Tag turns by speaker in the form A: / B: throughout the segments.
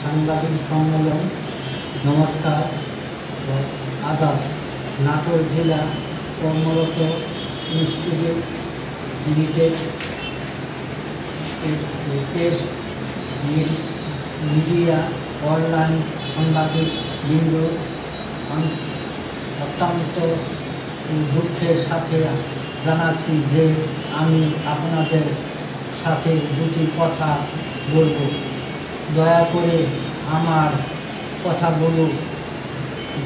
A: সাংবাদিক সম্মেলন। নমস্কার ও আদাব। নাটোর জেলা কর্মরত institute limited test media online সাংবাদিক বৃন্দ অত্যন্ত দুঃখের সাথে জানাচ্ছি যে আমি আপনাদের সাথে দুটি কথা বলবো। দয়া করে আমার কথাগুলো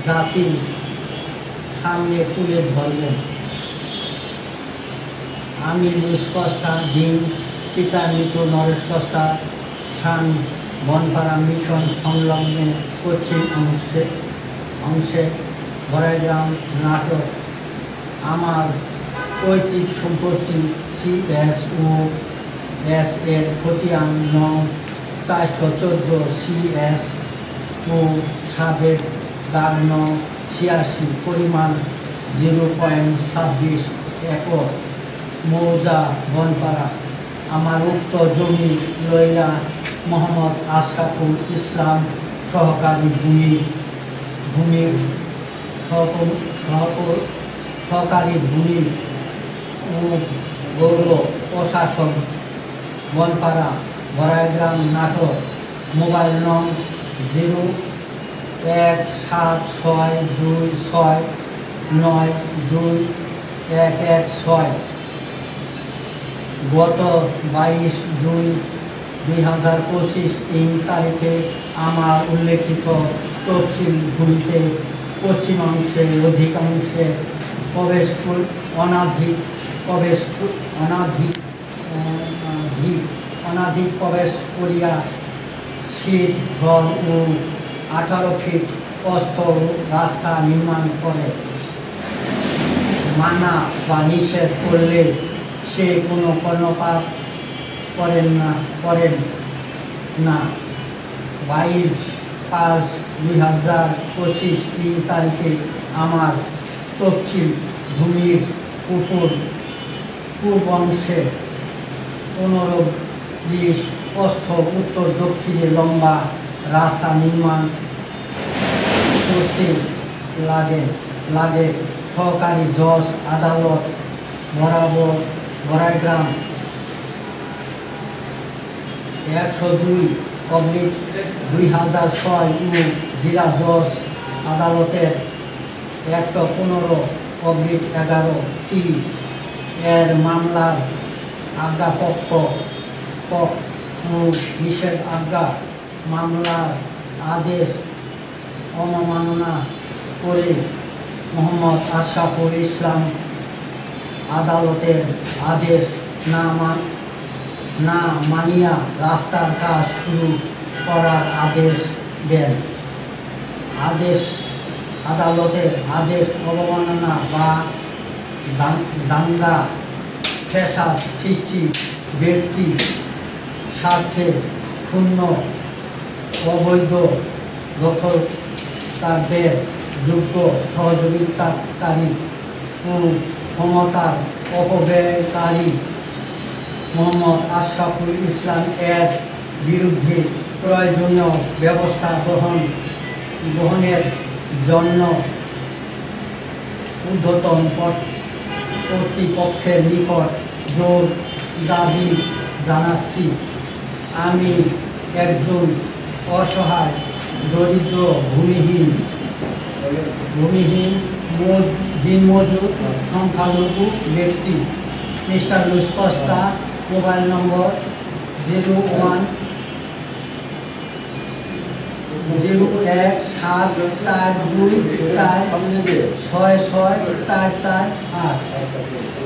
A: জাতির সামনে তুলে ধরবেন। আমি লুইস কস্তা দিন পিতা মৃত নরেশ কস্তা সান বনপাড়া মিশন সংলগ্ন পশ্চিম অংশে বড়াইগ্রাম নাটোর। আমার পৈতৃক সম্পত্তি CSOS এর খতিয়ান নং 414 CSO 7 দাগ নং 86 পরিমাণ 0.26 একর মৌজা বনপাড়া। আমার উক্ত জমি লইয়া মোহাম্মদ আশরাফুল ইসলাম সহকারী সহকারী ভূমি ও গৌর প্রশাসন বনপাড়া বড়াইগ্রাম নাটোর। মোবাইল নং 01762692116। গত 22/2/2025 তারিখে আমার উল্লেখিত তফসিল ভূমিতে পশ্চিমাংশে অধিকাংশে অনাধিক প্রবেশ করিয়া শীত ঘর ও 18 ফিট প্রস্থ রাস্তা নির্মাণ করে। মানা বা নিষেধ করলে সে কোনো কর্ণপাত করেন না। 22/5/2025 তারিখে আমার তফসিল ভূমির উপর পূর্বাংশে 15-20 প্রস্থ উত্তর দক্ষিণে লম্বা রাস্তা নির্মাণ করতে লাগে। সহকারী জজ আদালত বরাবর বড়াইগ্রাম 102/2006 ও জেলা জজ আদালতের 115/11 এর মামলার আজ্ঞাপত্র ও নিষেধাজ্ঞা মামলার আদেশ অবমাননা করে মোহাম্মদ আশরাফুল ইসলাম আদালতের আদেশ না মানিয়া রাস্তার কাজ শুরু করার আদেশ দেন। আদালতের আদেশ অবমাননা বা দাঙ্গা ফ্যাসাদ সৃষ্টি, ব্যক্তি স্বার্থে ক্ষুণ্ণ অবৈধ দখলদারদের যোগ্য সহযোগিতাকারী ও ক্ষমতার অপব্যয়কারী মোহাম্মদ আশরাফুল ইসলাম এর বিরুদ্ধে প্রয়োজনীয় ব্যবস্থা গ্রহণের জন্য ঊর্ধ্বতন কর্তৃপক্ষের নিকট জোর দাবি জানাচ্ছি। আমি একজন অসহায় দরিদ্র ভূমিহীন দিনমজুর সংখ্যালঘু ব্যক্তি। Mister Louis Costa, mobile number 017442466448।